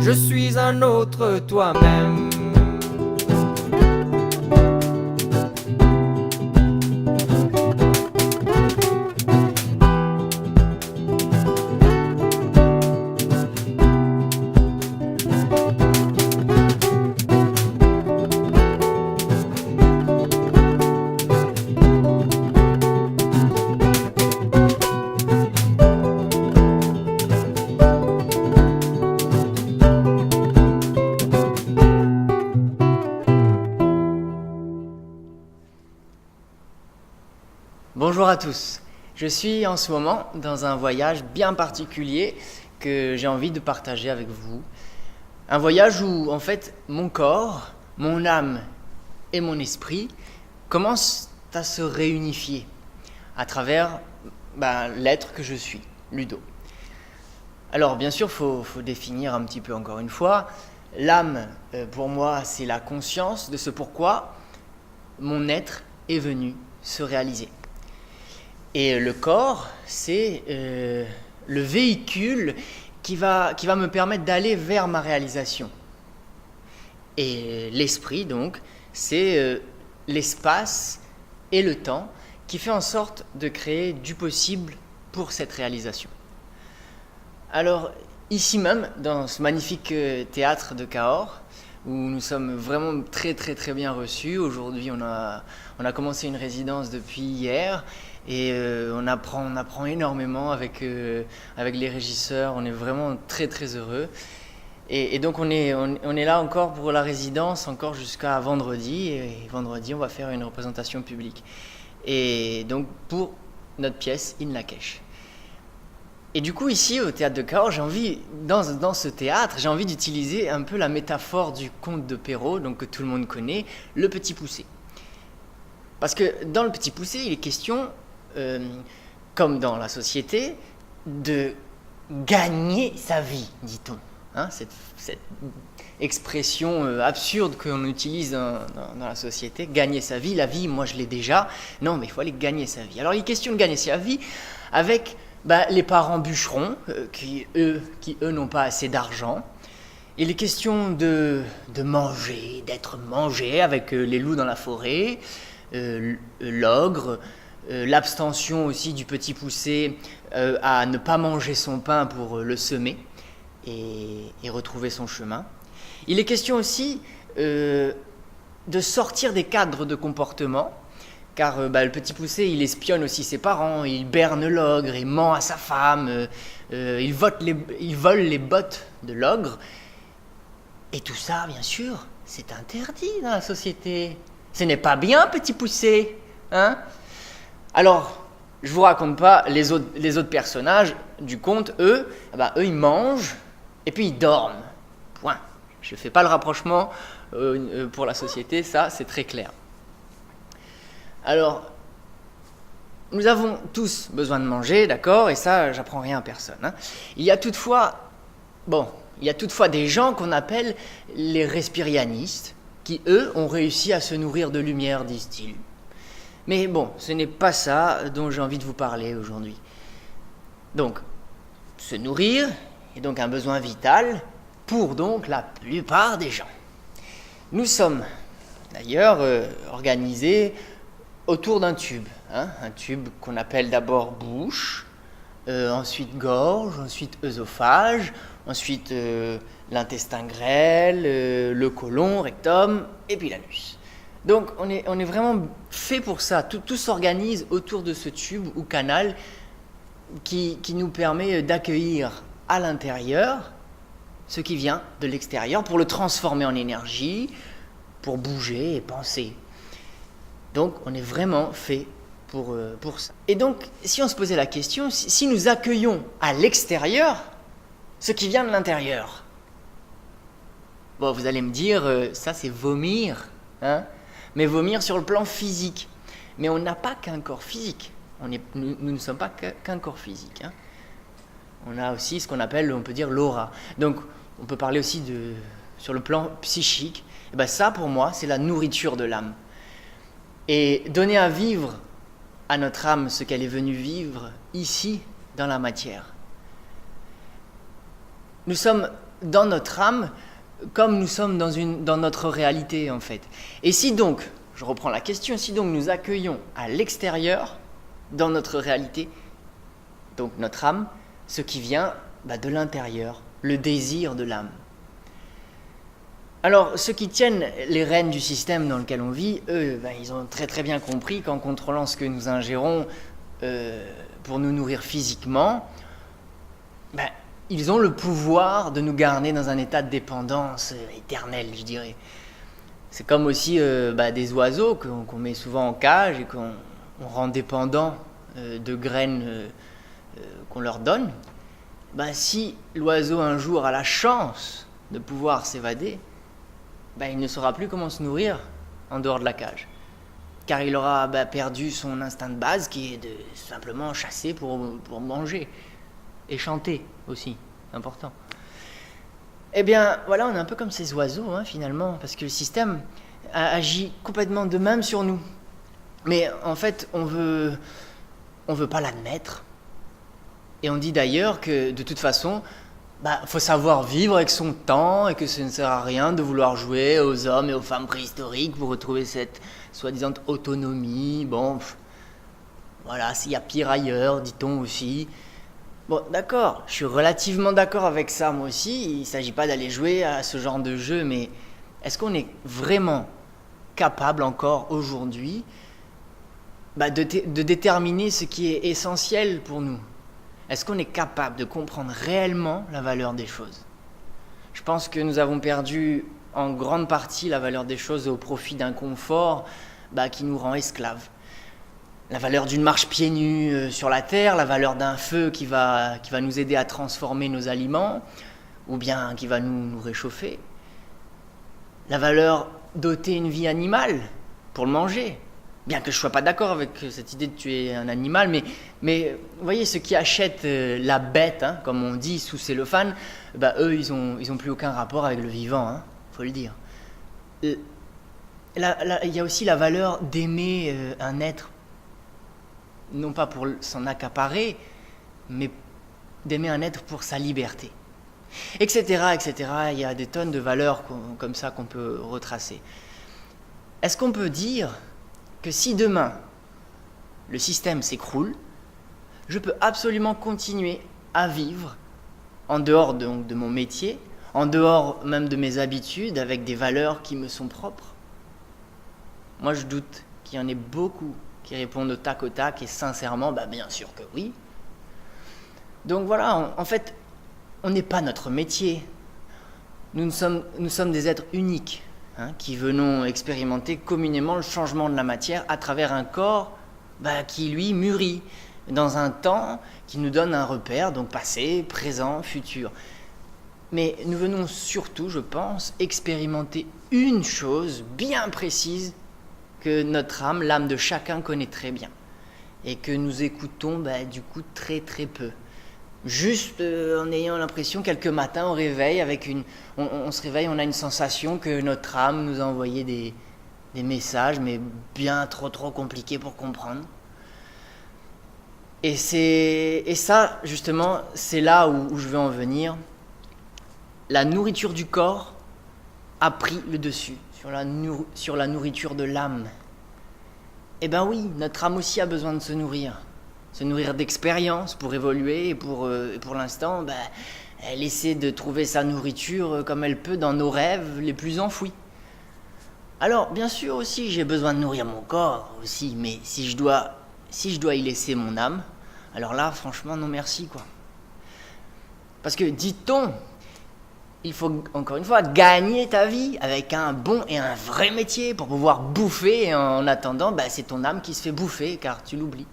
je suis un autre toi-même. Bonjour à tous, je suis en ce moment dans un voyage bien particulier que j'ai envie de partager avec vous. Un voyage où en fait mon corps, mon âme et mon esprit commencent à se réunifier à travers l'être que je suis, Ludo. Alors bien sûr, faut définir un petit peu encore une fois. L'âme, pour moi, c'est la conscience de ce pourquoi mon être est venu se réaliser. Et le corps, c'est le véhicule qui va me permettre d'aller vers ma réalisation. Et l'esprit, donc, c'est l'espace et le temps qui fait en sorte de créer du possible pour cette réalisation. Alors, ici même, dans ce magnifique théâtre de Cahors, où nous sommes vraiment très très très bien reçus. Aujourd'hui, on a commencé une résidence depuis hier et on apprend énormément avec les régisseurs. On est vraiment très très heureux. Et donc on est là encore pour la résidence, encore jusqu'à vendredi. Et vendredi, on va faire une représentation publique. Et donc pour notre pièce In Lak'ech. Et du coup, ici, au théâtre de Cahors, dans ce théâtre, j'ai envie d'utiliser un peu la métaphore du conte de Perrault, donc que tout le monde connaît, le Petit Poucet. Parce que dans le Petit Poucet, il est question, comme dans la société, de gagner sa vie, dit-on. Hein, cette expression absurde qu'on utilise dans la société, gagner sa vie. La vie, moi je l'ai déjà. Non, mais il faut aller gagner sa vie. Alors il est question de gagner sa vie avec les parents bûcherons, qui eux n'ont pas assez d'argent. Il est question de manger, d'être mangé avec les loups dans la forêt, l'ogre, l'abstention aussi du Petit Poucet à ne pas manger son pain pour le semer et retrouver son chemin. Il est question aussi de sortir des cadres de comportement, car le Petit Poucet, il espionne aussi ses parents, il berne l'ogre, il ment à sa femme, il vole les bottes de l'ogre. Et tout ça, bien sûr, c'est interdit dans la société. Ce n'est pas bien, Petit Poucet, hein ? Alors, je vous raconte pas les autres personnages du conte, eux, ils mangent et puis ils dorment. Point. Je ne fais pas le rapprochement pour la société, ça c'est très clair. Alors, nous avons tous besoin de manger, d'accord, et ça, j'apprends rien à personne. Hein. Il y a toutefois des gens qu'on appelle les respirianistes, qui, eux, ont réussi à se nourrir de lumière, disent-ils. Mais bon, ce n'est pas ça dont j'ai envie de vous parler aujourd'hui. Donc, se nourrir est donc un besoin vital pour donc la plupart des gens. Nous sommes d'ailleurs organisés autour d'un tube, hein, un tube qu'on appelle d'abord bouche, ensuite gorge, ensuite œsophage, ensuite l'intestin grêle, le côlon, rectum, et puis l'anus. Donc on est vraiment fait pour ça, tout s'organise autour de ce tube ou canal qui nous permet d'accueillir à l'intérieur ce qui vient de l'extérieur pour le transformer en énergie, pour bouger et penser. Donc, on est vraiment fait pour ça. Et donc, si on se posait la question, si nous accueillons à l'extérieur ce qui vient de l'intérieur, bon, vous allez me dire, ça c'est vomir, hein, mais vomir sur le plan physique. Mais on n'a pas qu'un corps physique. Nous ne sommes pas qu'un corps physique. Hein. On a aussi ce qu'on appelle, on peut dire, l'aura. Donc, on peut parler aussi sur le plan psychique. Et ça, pour moi, c'est la nourriture de l'âme. Et donner à vivre à notre âme ce qu'elle est venue vivre ici, dans la matière. Nous sommes dans notre âme comme nous sommes dans notre réalité en fait. Et si donc, je reprends la question, si donc nous accueillons à l'extérieur, dans notre réalité, donc notre âme, ce qui vient de l'intérieur, le désir de l'âme. Alors, ceux qui tiennent les rênes du système dans lequel on vit, eux, ils ont très très bien compris qu'en contrôlant ce que nous ingérons pour nous nourrir physiquement, ils ont le pouvoir de nous garder dans un état de dépendance éternelle, je dirais. C'est comme aussi des oiseaux qu'on met souvent en cage et qu'on rend dépendants de graines qu'on leur donne. Si l'oiseau un jour a la chance de pouvoir s'évader, il ne saura plus comment se nourrir en dehors de la cage. Car il aura perdu son instinct de base qui est de simplement chasser pour manger. Et chanter aussi, important. Eh bien, voilà, on est un peu comme ces oiseaux, finalement, parce que le système agit complètement de même sur nous. Mais en fait, on veut pas l'admettre. Et on dit d'ailleurs que, de toute façon, faut savoir vivre avec son temps et que ça ne sert à rien de vouloir jouer aux hommes et aux femmes préhistoriques pour retrouver cette soi-disant autonomie. Bon, voilà, s'il y a pire ailleurs, dit-on aussi. Bon, d'accord, je suis relativement d'accord avec ça, moi aussi. Il ne s'agit pas d'aller jouer à ce genre de jeu, mais est-ce qu'on est vraiment capable encore aujourd'hui de déterminer ce qui est essentiel pour nous ? Est-ce qu'on est capable de comprendre réellement la valeur des choses ? Je pense que nous avons perdu en grande partie la valeur des choses au profit d'un confort qui nous rend esclaves. La valeur d'une marche pieds nus sur la terre, la valeur d'un feu qui va nous aider à transformer nos aliments, ou bien qui va nous réchauffer. La valeur d'ôter une vie animale pour le manger. Bien que je ne sois pas d'accord avec cette idée de tuer un animal, mais vous voyez, ceux qui achètent la bête, comme on dit, sous cellophane, eux, ils ont plus aucun rapport avec le vivant, faut le dire. Il y a aussi la valeur d'aimer un être, non pas pour s'en accaparer, mais d'aimer un être pour sa liberté, etc., etc. Il y a des tonnes de valeurs comme ça qu'on peut retracer. Est-ce qu'on peut dire que si demain le système s'écroule, je peux absolument continuer à vivre en dehors de mon métier, en dehors même de mes habitudes, avec des valeurs qui me sont propres ? Moi, je doute qu'il y en ait beaucoup qui répondent au tac, et sincèrement, bien sûr que oui. Donc voilà, en fait, on n'est pas notre métier. Nous sommes des êtres uniques, qui venons expérimenter communément le changement de la matière à travers un corps qui, lui, mûrit dans un temps qui nous donne un repère, donc passé, présent, futur. Mais nous venons surtout, je pense, expérimenter une chose bien précise que notre âme, l'âme de chacun connaît très bien et que nous écoutons du coup très très peu. Juste en ayant l'impression, quelques matins au réveil, on se réveille, on a une sensation que notre âme nous a envoyé des messages, mais bien trop compliqués pour comprendre. Et ça, justement, c'est là où je veux en venir. La nourriture du corps a pris le dessus sur la nourriture de l'âme. Eh bien oui, notre âme aussi a besoin de se nourrir d'expérience pour évoluer et pour l'instant, elle essaie de trouver sa nourriture comme elle peut dans nos rêves les plus enfouis. Alors, bien sûr aussi, j'ai besoin de nourrir mon corps aussi, mais si je dois y laisser mon âme, alors là, franchement, non merci, quoi. Parce que, dit-on, il faut, encore une fois, gagner ta vie avec un bon et un vrai métier pour pouvoir bouffer, et en attendant, c'est ton âme qui se fait bouffer, car tu l'oublies.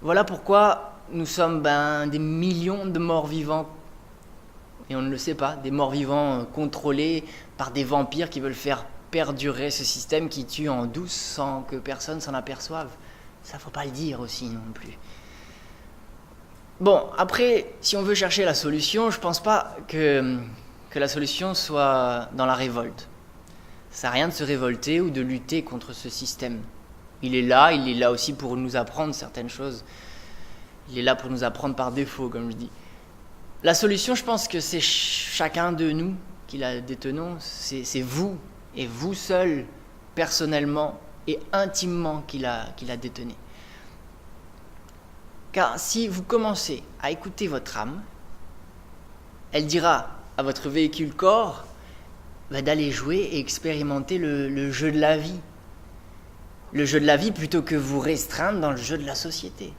Voilà pourquoi nous sommes des millions de morts vivants, et on ne le sait pas, des morts vivants contrôlés par des vampires qui veulent faire perdurer ce système qui tue en douce sans que personne s'en aperçoive. Ça, faut pas le dire aussi non plus. Bon, après, si on veut chercher la solution, je pense pas que la solution soit dans la révolte. Ça sert à rien de se révolter ou de lutter contre ce système. Il est là aussi pour nous apprendre certaines choses. Il est là pour nous apprendre par défaut, comme je dis. La solution, je pense que c'est chacun de nous qui la détenons, c'est vous, et vous seul, personnellement et intimement qui la détenez. Car si vous commencez à écouter votre âme, elle dira à votre véhicule corps d'aller jouer et expérimenter le jeu de la vie. Le jeu de la vie plutôt que vous restreindre dans le jeu de la société.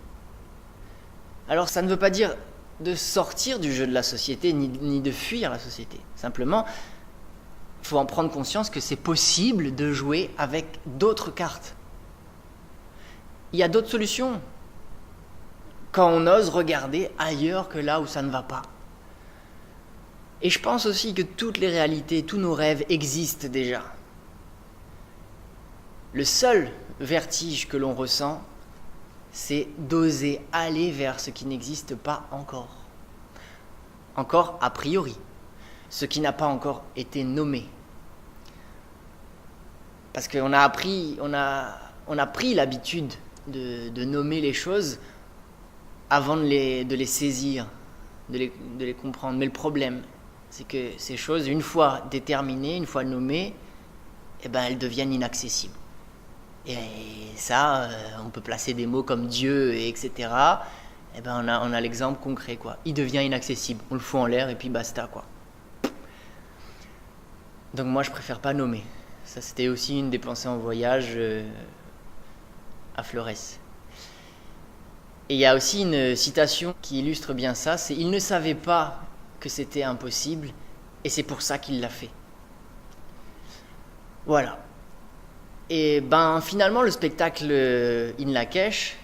Alors ça ne veut pas dire de sortir du jeu de la société ni de fuir la société. Simplement, il faut en prendre conscience que c'est possible de jouer avec d'autres cartes. Il y a d'autres solutions quand on ose regarder ailleurs que là où ça ne va pas. Et je pense aussi que toutes les réalités, tous nos rêves existent déjà. Le seul vertige que l'on ressent, c'est d'oser aller vers ce qui n'existe pas encore. Encore a priori, ce qui n'a pas encore été nommé. Parce qu'on a pris l'habitude de nommer les choses avant de les saisir, de les comprendre. Mais le problème, c'est que ces choses, une fois déterminées, une fois nommées, elles deviennent inaccessibles. Et ça, on peut placer des mots comme Dieu, etc. On a l'exemple concret, quoi. Il devient inaccessible. On le fout en l'air et puis basta, quoi. Donc moi, je préfère pas nommer. Ça, c'était aussi une des pensées en voyage à Florès. Et il y a aussi une citation qui illustre bien ça, c'est « Il ne savait pas que c'était impossible et c'est pour ça qu'il l'a fait. » Voilà. Et finalement, le spectacle In Lak'ech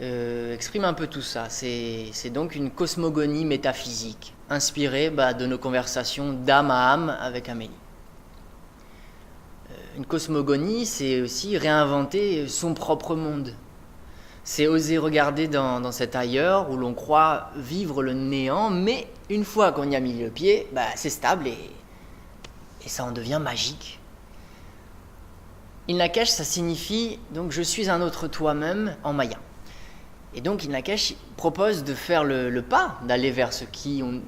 exprime un peu tout ça. C'est donc une cosmogonie métaphysique, inspirée de nos conversations d'âme à âme avec Amélie. Une cosmogonie, c'est aussi réinventer son propre monde. C'est oser regarder dans cet ailleurs où l'on croit vivre le néant, mais une fois qu'on y a mis le pied, c'est stable et ça en devient magique. In Lak'ech, ça signifie donc je suis un autre toi-même en maya. Et donc In Lak'ech propose de faire le pas, d'aller vers qui on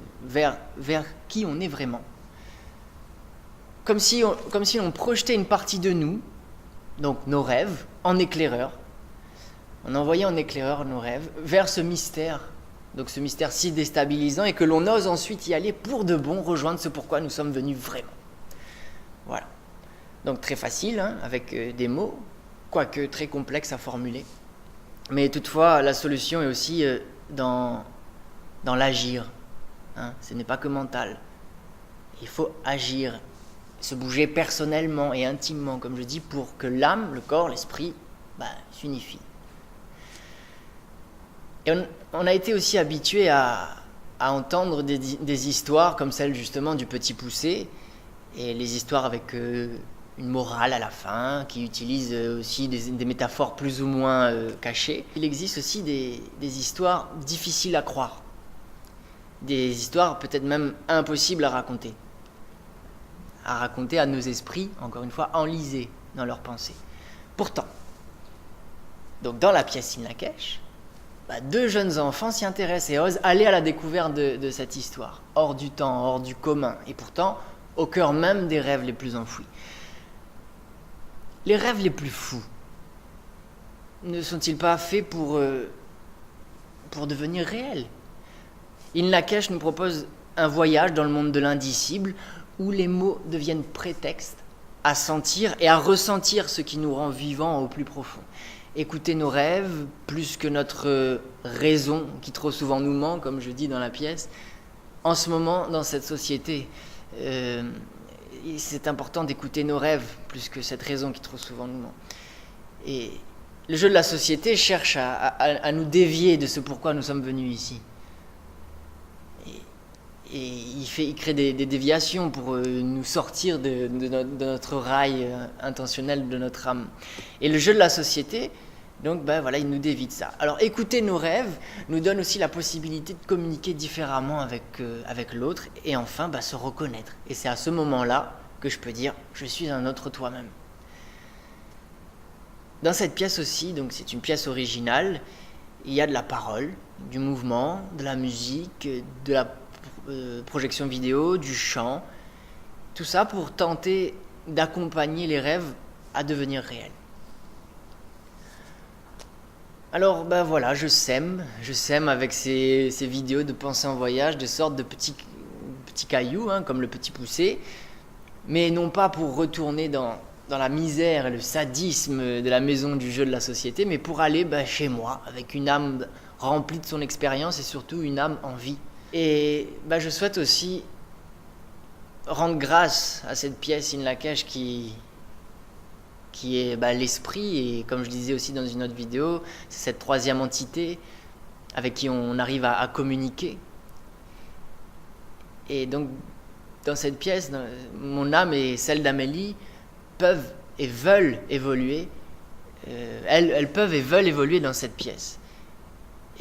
est vraiment. Comme si on projetait une partie de nous, donc nos rêves, en éclaireur. On envoyait en éclaireur nos rêves vers ce mystère, donc ce mystère si déstabilisant, et que l'on ose ensuite y aller pour de bon, rejoindre ce pourquoi nous sommes venus vraiment. Voilà. Donc très facile, avec des mots, quoique très complexes à formuler. Mais toutefois, la solution est aussi dans l'agir. Ce n'est pas que mental. Il faut agir, se bouger personnellement et intimement, comme je dis, pour que l'âme, le corps, l'esprit s'unifient. Et on a été aussi habitué à entendre des histoires comme celle justement du Petit Poucet, et les histoires avec une morale à la fin, qui utilisent aussi des métaphores plus ou moins cachées. Il existe aussi des histoires difficiles à croire, des histoires peut-être même impossibles à raconter à nos esprits, encore une fois, enlisés dans leurs pensées. Pourtant, donc dans la pièce In Lak'ech, deux jeunes enfants s'y intéressent et osent aller à la découverte de cette histoire, hors du temps, hors du commun, et pourtant au cœur même des rêves les plus enfouis. Les rêves les plus fous ne sont-ils pas faits pour devenir réels ? In Lak'ech nous propose un voyage dans le monde de l'indicible où les mots deviennent prétexte à sentir et à ressentir ce qui nous rend vivants au plus profond. Écouter nos rêves plus que notre raison qui trop souvent nous ment, comme je dis dans la pièce. En ce moment, dans cette société, c'est important d'écouter nos rêves plus que cette raison qui trop souvent nous ment. Et le jeu de la société cherche à nous dévier de ce pourquoi nous sommes venus ici. Et il crée des déviations pour nous sortir de notre rail intentionnel de notre âme. Et le jeu de la société, donc il nous dévie de ça. Alors écouter nos rêves nous donne aussi la possibilité de communiquer différemment avec l'autre et enfin se reconnaître. Et c'est à ce moment-là que je peux dire « je suis un autre toi-même ». Dans cette pièce aussi, donc c'est une pièce originale, il y a de la parole, du mouvement, de la musique, de la projection vidéo, du chant. Tout ça pour tenter d'accompagner les rêves à devenir réels. Alors ben voilà, je sème avec ces vidéos de pensée en voyage, de sortes de petits cailloux, comme le petit poussé, mais non pas pour retourner dans la misère et le sadisme de la maison du jeu de la société, mais pour aller chez moi, avec une âme remplie de son expérience et surtout une âme en vie. Et je souhaite aussi rendre grâce à cette pièce In Lak'ech qui est l'esprit, et comme je disais aussi dans une autre vidéo, c'est cette troisième entité avec qui on arrive à communiquer. Et donc dans cette pièce, mon âme et celle d'Amélie peuvent et veulent évoluer. Elles peuvent et veulent évoluer dans cette pièce.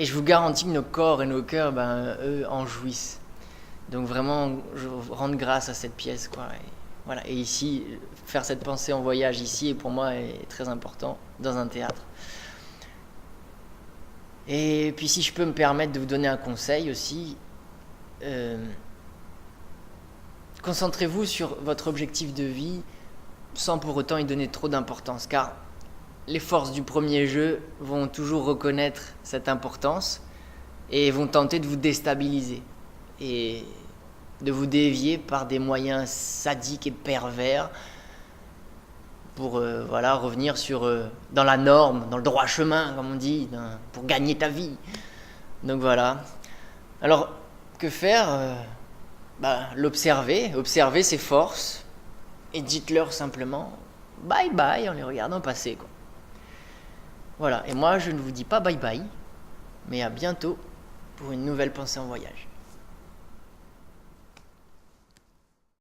Et je vous garantis que nos corps et nos cœurs, eux, en jouissent. Donc vraiment, je rends grâce à cette pièce, quoi. Voilà. Et ici, faire cette pensée en voyage ici, pour moi, est très important dans un théâtre. Et puis si je peux me permettre de vous donner un conseil aussi, concentrez-vous sur votre objectif de vie sans pour autant y donner trop d'importance, car les forces du premier jeu vont toujours reconnaître cette importance et vont tenter de vous déstabiliser et de vous dévier par des moyens sadiques et pervers pour revenir dans la norme, dans le droit chemin, comme on dit, pour gagner ta vie. Donc voilà. Alors, que faire observer ses forces et dites-leur simplement bye bye en les regardant passer, quoi. Voilà, et moi je ne vous dis pas bye bye, mais à bientôt pour une nouvelle pensée en voyage.